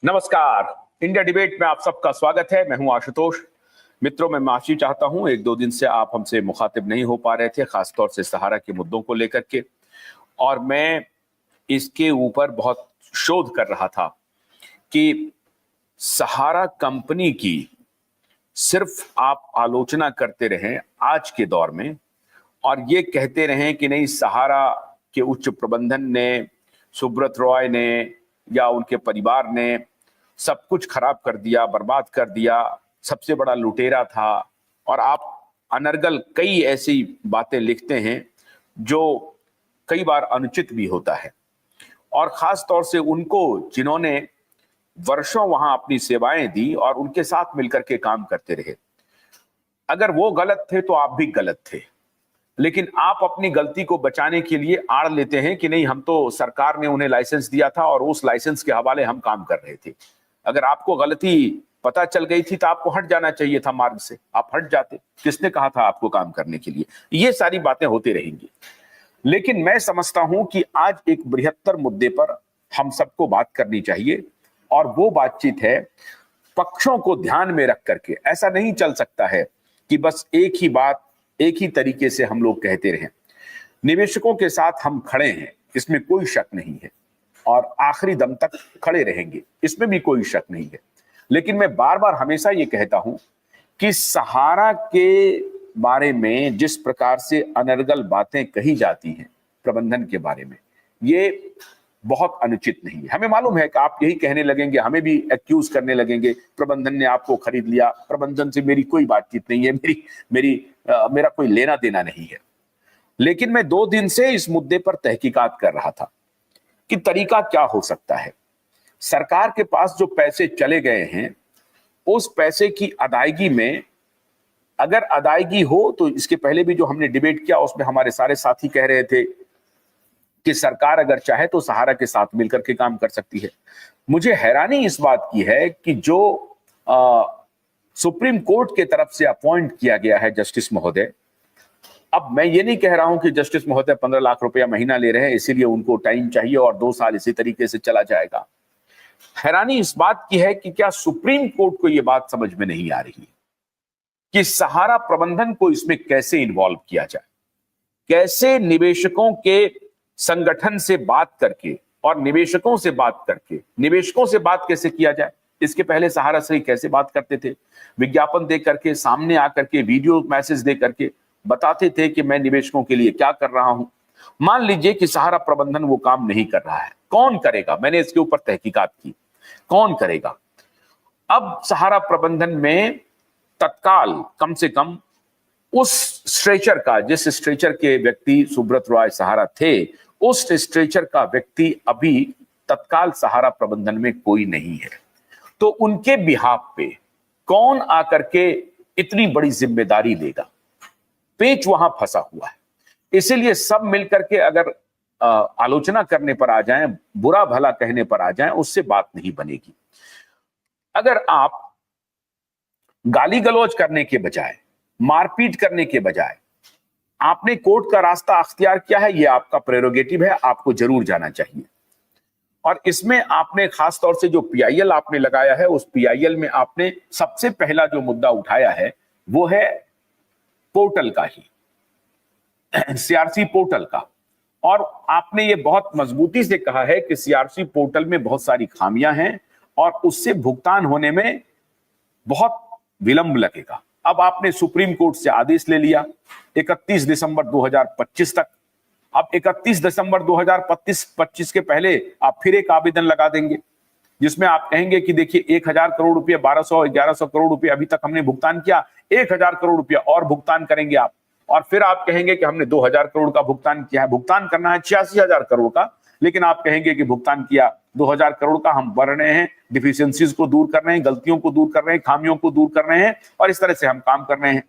नमस्कार। India debate में आप सबका स्वागत है। मैं हूं आशुतोष। मित्रों, मैं माफी चाहता हूं, एक दो दिन से आप हमसे मुखातिब नहीं हो पा रहे थे, खासतौर से सहारा के मुद्दों को लेकर के, और मैं इसके ऊपर बहुत शोध कर रहा था कि सहारा कंपनी की सिर्फ आप आलोचना करते रहें आज के दौर में, और ये कहते रहें कि नहीं, सहारा के उच्च प्रबंधन ने, सुब्रत रॉय ने या उनके परिवार ने सब कुछ खराब कर दिया, बर्बाद कर दिया, सबसे बड़ा लुटेरा था, और आप अनर्गल कई ऐसी बातें लिखते हैं जो कई बार अनुचित भी होता है, और खास तौर से उनको जिन्होंने वर्षों वहां अपनी सेवाएं दी और उनके साथ मिलकर के काम करते रहे। अगर वो गलत थे तो आप भी गलत थे, लेकिन आप अपनी गलती को बचाने के लिए आड़ लेते हैं कि नहीं, हम तो सरकार ने उन्हें लाइसेंस दिया था और उस लाइसेंस के हवाले हम काम कर रहे थे। अगर आपको गलती पता चल गई थी तो आपको हट जाना चाहिए था मार्ग से, आप हट जाते। किसने कहा था आपको काम करने के लिए? ये सारी बातें होती रहेंगी, लेकिन मैं समझता हूं कि आज एक बृहत्तर मुद्दे पर हम सबको बात करनी चाहिए, और वो बातचीत है पक्षों को ध्यान में रख करके। ऐसा नहीं चल सकता है कि बस एक ही बात एक ही तरीके से हम लोग कहते रहें। निवेशकों के साथ हम खड़े हैं, इसमें कोई शक नहीं है, और आखिरी दम तक खड़े रहेंगे, इसमें भी कोई शक नहीं है। लेकिन मैं बार बार हमेशा ये कहता हूं कि सहारा के बारे में जिस प्रकार से अनर्गल बातें कही जाती हैं प्रबंधन के बारे में, ये बहुत अनुचित नहीं है। हमें मालूम है कि आप यही कहने लगेंगे, हमें भी एक्यूज करने लगेंगे, प्रबंधन ने आपको खरीद लिया, प्रबंधन से मेरी कोई बातचीत नहीं है, मेरा कोई लेना देना नहीं है। लेकिन मैं 2 दिन से इस मुद्दे पर तहकीकात कर रहा था कि तरीका क्या हो सकता है। सरकार के पास जो पैसे चले गए हैं, उस पैसे की अदायगी में, अगर अदायगी हो तो इसके पहले भी जो हमने डिबेट किया उसमें हमारे सारे साथी कह रहे थे कि सरकार अगर चाहे तो सहारा के साथ मिलकर के काम कर सकती है। मुझे हैरानी इस बात की है कि जो सुप्रीम कोर्ट के तरफ से अपॉइंट किया गया है जस्टिस महोदय, अब मैं ये नहीं कह रहा हूं कि जस्टिस महोदय 15 लाख रुपया महीना ले रहे हैं इसीलिए उनको टाइम चाहिए और 2 साल इसी तरीके से चला जाएगा। हैरानी इस बात की है कि क्या सुप्रीम कोर्ट को यह बात समझ में नहीं आ रही कि सहारा प्रबंधन को इसमें कैसे इन्वॉल्व किया जाए, कैसे निवेशकों के संगठन से बात करके और निवेशकों से बात करके, निवेशकों से बात कैसे किया जाए। इसके पहले सहारा से कैसे बात करते थे, विज्ञापन दे करके, सामने आकर के वीडियो मैसेज दे करके बताते थे कि मैं निवेशकों के लिए क्या कर रहा हूं। मान लीजिए कि सहारा प्रबंधन वो काम नहीं कर रहा है, कौन करेगा? मैंने इसके ऊपर तहकीकात की, कौन करेगा? अब सहारा प्रबंधन में तत्काल कम से कम उस स्ट्रेचर का, जिस स्ट्रेचर के व्यक्ति सुब्रत रॉय सहारा थे, उस स्ट्रेचर का व्यक्ति अभी तत्काल सहारा प्रबंधन में कोई नहीं है। तो उनके बिहाफ पे कौन आकर के इतनी बड़ी जिम्मेदारी लेगा? पेच वहां फंसा हुआ है। इसीलिए सब मिलकर के अगर आलोचना करने पर आ जाएं, बुरा भला कहने पर आ जाएं, उससे बात नहीं बनेगी। अगर आप गाली गलौज करने के बजाय, मारपीट करने के बजाय आपने कोर्ट का रास्ता अख्तियार किया है, यह आपका प्रेरोगेटिव है, आपको जरूर जाना चाहिए। और इसमें आपने खास तौर से जो पीआईएल आपने लगाया है, उस पीआईएल में आपने सबसे पहला जो मुद्दा उठाया है वो है पोर्टल का ही, सीआरसी पोर्टल का। और आपने ये बहुत मजबूती से कहा है कि सीआरसी पोर्टल में बहुत सारी खामियां हैं और उससे भुगतान होने में बहुत विलंब लगेगा। अब आपने सुप्रीम कोर्ट से आदेश ले लिया 31 दिसंबर 2025 तक। अब 31 दिसंबर 2025 के पहले आप फिर एक आवेदन लगा देंगे जिसमें आप कहेंगे कि देखिए 1000 करोड़ रुपए, 1200-1100 करोड़ रुपए अभी तक हमने भुगतान किया, 1000 करोड़ रुपया और भुगतान करेंगे आप। और फिर आप कहेंगे कि हमने 2000 करोड़ का भुगतान किया है, भुगतान करना है 86,000 करोड़ का, लेकिन आप कहेंगे कि भुगतान किया 2000 करोड़ का, हम बढ़ रहे हैं, डिफिशियंसीज को दूर कर रहे हैं, गलतियों को दूर कर रहे हैं, खामियों को दूर कर रहे हैं, और इस तरह से हम काम कर रहे हैं।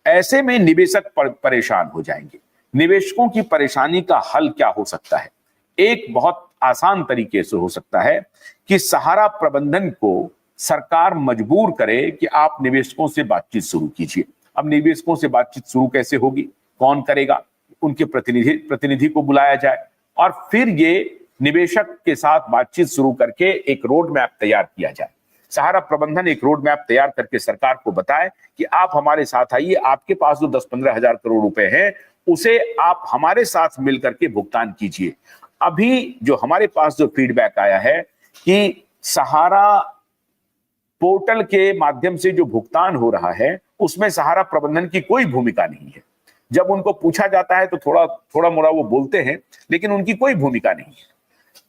ऐसे में निवेशक परेशान हो जाएंगे। निवेशकों की परेशानी का हल क्या हो सकता है? एक बहुत आसान तरीके से हो सकता है कि सहारा प्रबंधन को सरकार मजबूर करे कि आप निवेशकों से बातचीत शुरू कीजिए। अब निवेशकों से बातचीत शुरू कैसे होगी, कौन करेगा? उनके प्रतिनिधि को बुलाया जाए और फिर ये निवेशक के साथ बातचीत शुरू करके एक रोड मैप तैयार किया जाए। सहारा प्रबंधन एक रोड मैप तैयार करके सरकार को बताए कि आप हमारे साथ आइए, आपके पास जो 10-15 हजार करोड़ रुपए हैं उसे आप हमारे साथ मिलकर के भुगतान कीजिए। अभी जो हमारे पास जो फीडबैक आया है कि सहारा पोर्टल के माध्यम से जो भुगतान हो रहा है उसमें सहारा प्रबंधन की कोई भूमिका नहीं है। जब उनको पूछा जाता है तो थोड़ा मोड़ा वो बोलते हैं, लेकिन उनकी कोई भूमिका नहीं है।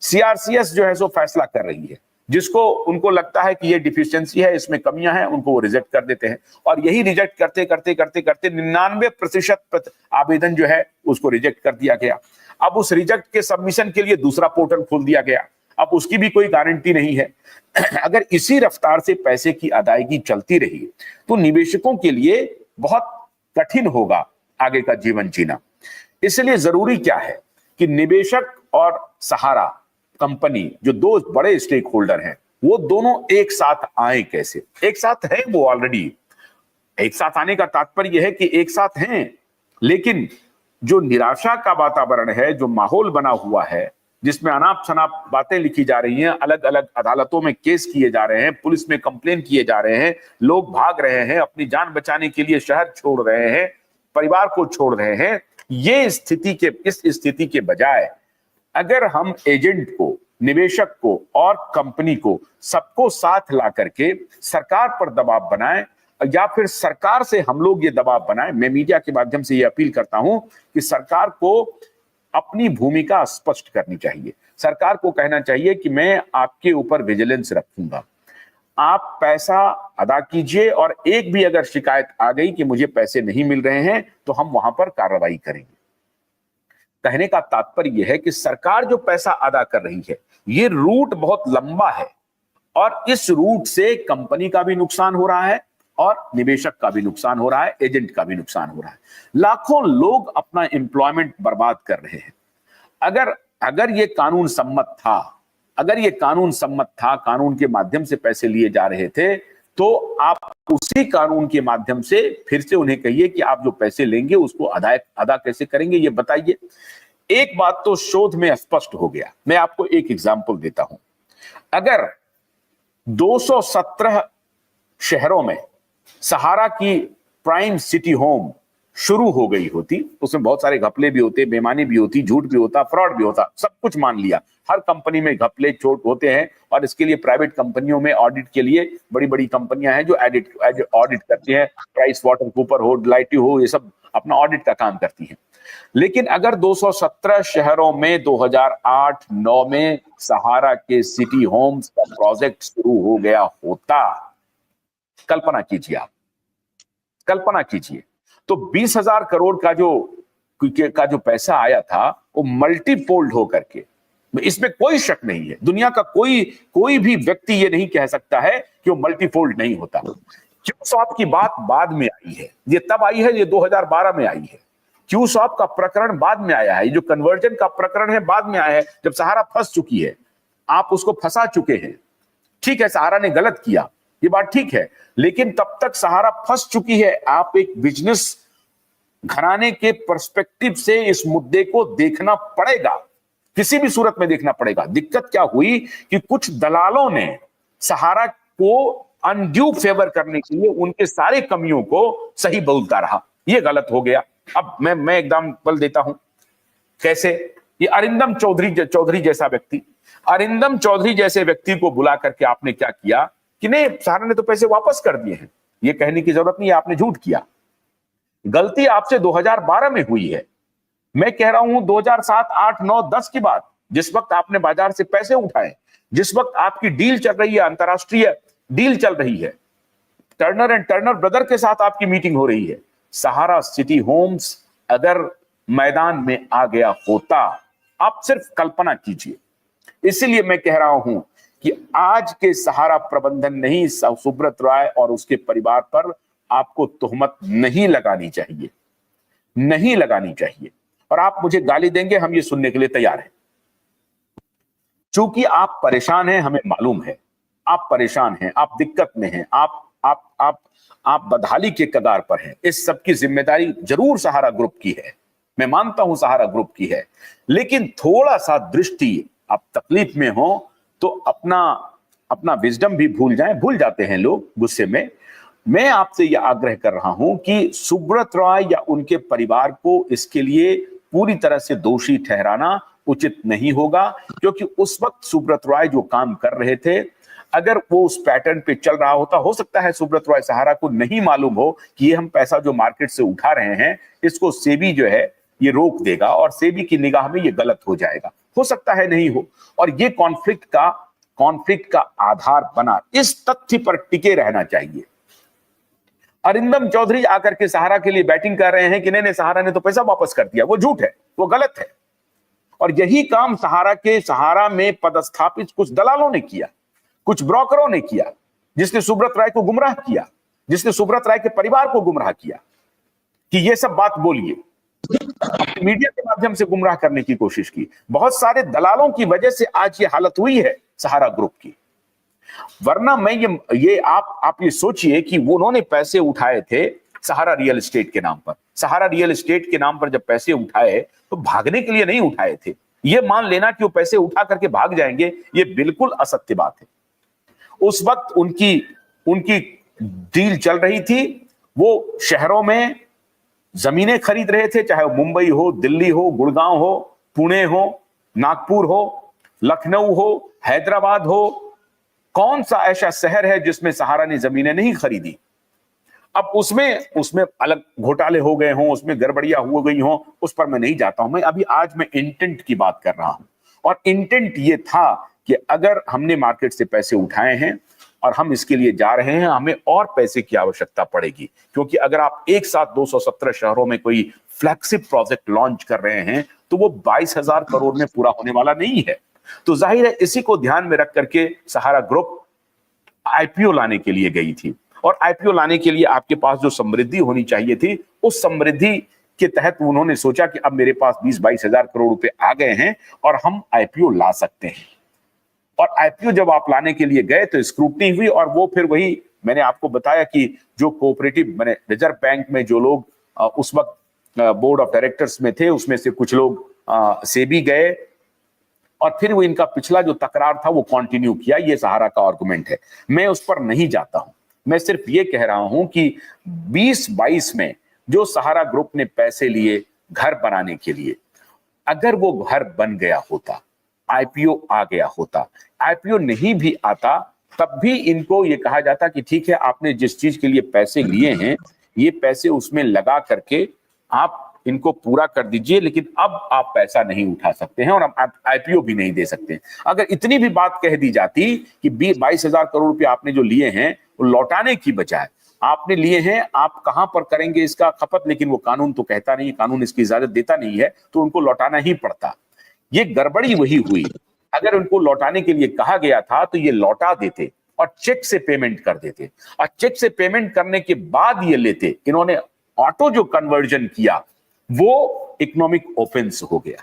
सीआरसीएस जो है सो फैसला कर रही है, जिसको उनको लगता है कि ये डिफिशियंसी है, इसमें कमियां हैं, उनको वो रिजेक्ट कर देते हैं। और यही रिजेक्ट करते करते करते करते 99% आवेदन जो है उसको रिजेक्ट कर दिया गया। अब उस रिजेक्ट के सबमिशन के लिए दूसरा पोर्टल खोल दिया गया, अब उसकी भी कोई गारंटी नहीं है। अगर इसी रफ्तार से पैसे की अदायगी चलती रही तो निवेशकों के लिए बहुत कठिन होगा आगे का जीवन जीना। इसलिए जरूरी क्या है कि निवेशक और सहारा कंपनी जो दो बड़े स्टेक होल्डर हैं वो दोनों एक साथ आए। कैसे एक साथ हैं? वो ऑलरेडी एक साथ आने का तात्पर्य है कि एक साथ हैं, लेकिन जो निराशा का वातावरण है, जो माहौल बना हुआ है, जिसमें अनाप शनाप बातें लिखी जा रही हैं, अलग अलग अदालतों में केस किए जा रहे हैं, पुलिस में कंप्लेन किए जा रहे हैं, लोग भाग रहे हैं, अपनी जान बचाने के लिए शहर छोड़ रहे हैं, परिवार को छोड़ रहे हैं। इस स्थिति के बजाय अगर हम एजेंट को, निवेशक को और कंपनी को सबको साथ ला करके सरकार पर दबाव बनाएं, या फिर सरकार से हम लोग ये दबाव बनाएं। मैं मीडिया के माध्यम से ये अपील करता हूं कि सरकार को अपनी भूमिका स्पष्ट करनी चाहिए। सरकार को कहना चाहिए कि मैं आपके ऊपर विजिलेंस रखूंगा, आप पैसा अदा कीजिए और एक भी अगर शिकायत आ गई कि मुझे पैसे नहीं मिल रहे हैं तो हम वहां पर कार्रवाई करेंगे। कहने का तात्पर्य यह है कि सरकार जो पैसा अदा कर रही है ये रूट बहुत लंबा है और इस रूट से कंपनी का भी नुकसान हो रहा है और निवेशक का भी नुकसान हो रहा है, एजेंट का भी नुकसान हो रहा है। लाखों लोग अपना एम्प्लॉयमेंट बर्बाद कर रहे हैं। अगर ये कानून सम्मत था, अगर ये कानून सम्मत था, कानून के माध्यम से पैसे लिए जा रहे थे, तो आप उसी कानून के माध्यम से फिर से उन्हें कहिए कि आप जो पैसे लेंगे उसको अदा कैसे करेंगे, ये बताइए। एक बात तो शोध में स्पष्ट हो गया। मैं आपको एक एग्जांपल देता हूं। अगर 217 शहरों में सहारा की प्राइम सिटी होम शुरू हो गई होती, उसमें बहुत सारे घपले भी होते, बेईमानी भी होती, झूठ भी होता, फ्रॉड भी होता, सब कुछ मान लिया। हर कंपनी में घपले चोट होते हैं और इसके लिए प्राइवेट कंपनियों में ऑडिट के लिए बड़ी बड़ी कंपनियां हैं जो ऑडिट करती हैं। प्राइस वाटर कूपर हो, लाइटी हो, ये सब अपना ऑडिट का काम करती हैं। लेकिन अगर 217 शहरों में 2008-9 में सहारा के सिटी होम्स का प्रोजेक्ट शुरू हो गया होता, कल्पना कीजिए आप, कल्पना कीजिए, तो 20,000 करोड़ का जो पैसा आया था वो मल्टीपोल्ड होकर के, इसमें कोई शक नहीं है। दुनिया का कोई भी व्यक्ति ये नहीं कह सकता है कि वो मल्टीफोल्ड नहीं होता। क्यूसॉप की बात बाद में आई है, ये तब आई है, ये 2012 में आई है। क्यूसॉप का प्रकरण बाद में आया है, जो कन्वर्जन का प्रकरण है बाद में आया है, जब सहारा फंस चुकी है। आप उसको फंसा चुके हैं, ठीक है, सहारा ने गलत किया, ये बात ठीक है, लेकिन तब तक सहारा फंस चुकी है। आप एक बिजनेस घराने के पर्सपेक्टिव से इस मुद्दे को देखना पड़ेगा, किसी भी सूरत में देखना पड़ेगा। दिक्कत क्या हुई कि कुछ दलालों ने सहारा को अनड्यू फेवर करने के लिए उनके सारे कमियों को सही बोलता रहा, ये गलत हो गया। अब मैं एग्जाम्पल देता हूं कैसे। ये अरिंदम चौधरी जैसा व्यक्ति, अरिंदम चौधरी जैसे व्यक्ति को बुला करके आपने क्या किया कि नहीं, सहारा ने तो पैसे वापस कर दिए हैं, ये कहने की जरूरत नहीं है, आपने झूठ किया। गलती आपसे 2012 में हुई है। मैं कह रहा हूं 2007, 8, 9, 10 की बात, जिस वक्त आपने बाजार से पैसे उठाए, जिस वक्त आपकी डील चल रही है, अंतरराष्ट्रीय डील चल रही है, टर्नर एंड टर्नर ब्रदर के साथ आपकी मीटिंग हो रही है, सहारा सिटी होम्स अगर मैदान में आ गया होता, आप सिर्फ कल्पना कीजिए। इसीलिए मैं कह रहा हूं कि आज के सहारा प्रबंधन नहीं, सुब्रत राय और उसके परिवार पर आपको तोहमत नहीं लगानी चाहिए, नहीं लगानी चाहिए। और आप मुझे गाली देंगे, हम ये सुनने के लिए तैयार हैं। चूंकि आप परेशान हैं, हमें मालूम है, आप परेशान हैं, आप दिक्कत में हैं, आप बदहाली के कगार पर हैं। इस सब की जिम्मेदारी जरूर सहारा ग्रुप की है, मैं मानता हूं सहारा ग्रुप की है, लेकिन थोड़ा सा दृष्टि आप तकलीफ में हो तो अपना विजडम भी भूल जाते हैं लोग गुस्से में। मैं आपसे यह आग्रह कर रहा हूं कि सुब्रत रॉय या उनके परिवार को इसके लिए पूरी तरह से दोषी ठहराना उचित नहीं होगा, क्योंकि उस वक्त सुब्रत रॉय जो काम कर रहे थे, अगर वो उस पैटर्न पे चल रहा होता, हो सकता है सुब्रत रॉय सहारा को नहीं मालूम हो कि ये हम पैसा जो मार्केट से उठा रहे हैं इसको सेबी जो है ये रोक देगा और सेबी की निगाह में ये गलत हो जाएगा। हो सकता है नहीं हो, और ये कॉन्फ्लिक्ट का आधार बना। इस तथ्य पर टिके रहना चाहिए। अरिंदम चौधरी आकर के सहारा के लिए बैटिंग कर रहे हैं कि नहीं सहारा ने तो पैसा वापस कर दिया, वो झूठ है, वो गलत है। और यही काम सहारा में पदस्थापित कुछ दलालों ने किया, कुछ ब्रोकरों ने किया, जिसने सुब्रत राय को गुमराह किया, जिसने सुब्रत राय के परिवार को गुमराह किया कि ये सब बात बोलिए, मीडिया के माध्यम से गुमराह करने की कोशिश की। बहुत सारे दलालों की वजह से आज ये हालत हुई है सहारा ग्रुप की। वरना मैं ये आप ये सोचिए कि उन्होंने पैसे उठाए थे सहारा रियल एस्टेट के नाम पर। सहारा रियल एस्टेट के नाम पर जब पैसे उठाए तो भागने के लिए नहीं उठाए थे। ये मान लेना कि वो पैसे उठा करके भाग जाएंगे, ये बिल्कुल असत्य बात है। उस वक्त उनकी डील चल रही थी, वो शहरों में जमीनें खरीद रहे थे, चाहे वो मुंबई हो, दिल्ली हो, गुड़गांव हो, पुणे हो, नागपुर हो, लखनऊ हो, हैदराबाद हो। कौन सा ऐसा शहर है जिसमें सहारा ने जमीनें नहीं खरीदी? अब उसमें अलग घोटाले हो गए हों, उसमें गड़बड़ियां हो गई हों, उस पर मैं नहीं जाता हूं। आज मैं इंटेंट की बात कर रहा हूं, और इंटेंट ये था कि अगर हमने मार्केट से पैसे उठाए हैं और हम इसके लिए जा रहे हैं, हमें और पैसे की आवश्यकता पड़ेगी। क्योंकि अगर आप एक साथ 217 शहरों में कोई फ्लैगशिप प्रोजेक्ट लॉन्च कर रहे हैं तो वो 22,000 करोड़ में पूरा होने वाला नहीं है। तो जाहिर है इसी को ध्यान में रख करके सहारा ग्रुप आईपीओ लाने के लिए गई थी, और आईपीओ लाने के लिए आपके पास जो समृद्धि होनी चाहिए थी, उस समृद्धि के तहत उन्होंने सोचा कि अब मेरे पास 20-22 हजार करोड़ रुपए आ गए हैं और हम आईपीओ ला सकते हैं। और आईपीओ जब आप लाने के लिए गए तो स्क्रूटनी हुई, और वो फिर वही मैंने आपको बताया कि जो कोऑपरेटिव मैंने रिजर्व बैंक में जो लोग उस वक्त बोर्ड ऑफ डायरेक्टर्स में थे, उसमें से कुछ लोग सेबी गए, और फिर वो इनका पिछला जो तकरार था वो कंटिन्यू किया। ये सहारा का आर्गुमेंट है, मैं उस पर नहीं जाता हूं। मैं सिर्फ ये कह रहा हूं कि 2022 में जो सहारा ग्रुप ने पैसे लिए घर बनाने के लिए, अगर वो घर बन गया होता, आईपीओ आ गया होता, आईपीओ नहीं भी आता, तब भी इनको ये कहा जाता कि ठीक है, आपने जिस चीज के लिए पैसे लिए हैं ये पैसे उसमें लगा करके आप इनको पूरा कर दीजिए, लेकिन अब आप पैसा नहीं उठा सकते हैं और आप आईपीओ भी नहीं दे सकते। अगर इतनी भी बात कह दी जाती कि 22,000 करोड़ रुपए आपने जो लिए हैं वो लौटाने की बजाय आपने लिए हैं, आप कहां पर करेंगे इसका खपत, लेकिन वो कानून तो कहता नहीं, कानून इसकी इजाजत देता नहीं है, तो उनको लौटाना ही पड़ता। ये गड़बड़ी वही हुई। अगर उनको लौटाने के लिए कहा गया था तो ये लौटा देते और चेक से पेमेंट कर देते, और चेक से पेमेंट करने के बाद ये लेते। इन्होंने ऑटो जो कन्वर्जन किया वो इकोनॉमिक ऑफेंस हो गया।